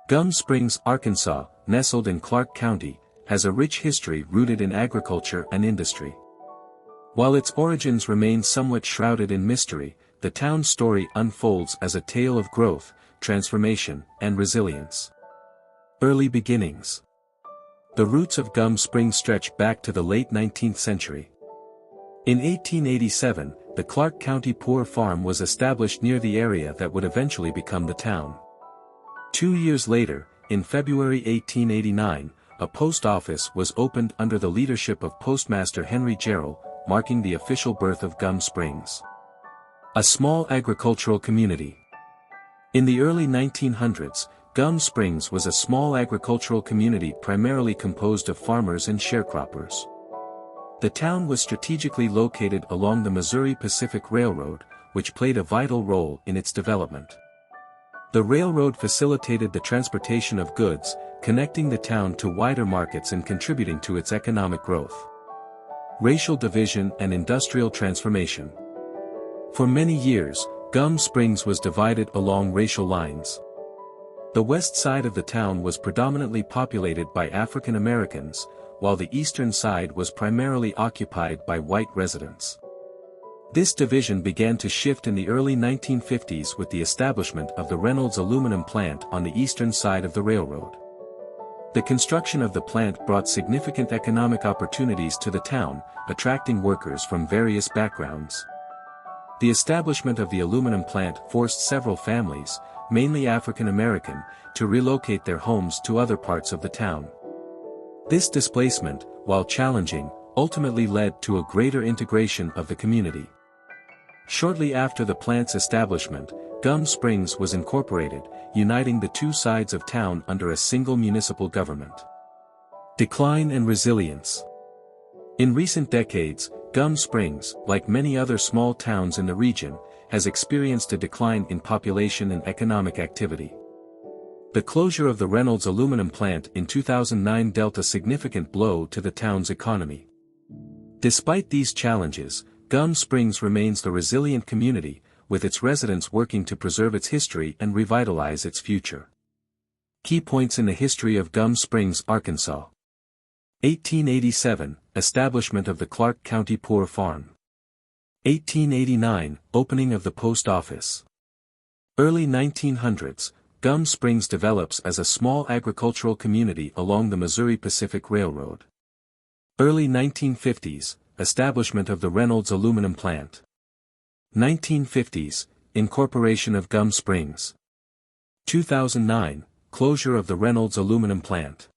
Gum Springs, Arkansas, nestled in Clark County, has a rich history rooted in agriculture and industry. While its origins remain somewhat shrouded in mystery, the town's story unfolds as a tale of growth, transformation, and resilience. Early beginnings. The roots of Gum Springs stretch back to the late 19th century. In 1887, the Clark County Poor Farm was established near the area that would eventually become the town. 2 years later, in February 1889, a post office was opened under the leadership of Postmaster Henry Jarrell, marking the official birth of Gum Springs. A small agricultural community. In the early 1900s, Gum Springs was a small agricultural community primarily composed of farmers and sharecroppers. The town was strategically located along the Missouri Pacific Railroad, which played a vital role in its development. The railroad facilitated the transportation of goods, connecting the town to wider markets and contributing to its economic growth. Racial division and industrial transformation. For many years, Gum Springs was divided along racial lines. The west side of the town was predominantly populated by African Americans, while the eastern side was primarily occupied by white residents. This division began to shift in the early 1950s with the establishment of the Reynolds aluminum plant on the eastern side of the railroad. The construction of the plant brought significant economic opportunities to the town, attracting workers from various backgrounds. The establishment of the aluminum plant forced several families, mainly African American, to relocate their homes to other parts of the town. This displacement, while challenging, ultimately led to a greater integration of the community. Shortly after the plant's establishment, Gum Springs was incorporated, uniting the two sides of town under a single municipal government. Decline and resilience. In recent decades, Gum Springs, like many other small towns in the region, has experienced a decline in population and economic activity. The closure of the Reynolds aluminum plant in 2009 dealt a significant blow to the town's economy. Despite these challenges, Gum Springs remains the resilient community, with its residents working to preserve its history and revitalize its future. Key points in the history of Gum Springs, Arkansas. 1887, establishment of the Clark County Poor Farm. 1889, opening of the post office. Early 1900s, Gum Springs develops as a small agricultural community along the Missouri Pacific Railroad. Early 1950s, establishment of the Reynolds aluminum plant. 1950s, incorporation of Gum Springs. 2009, closure of the Reynolds aluminum plant.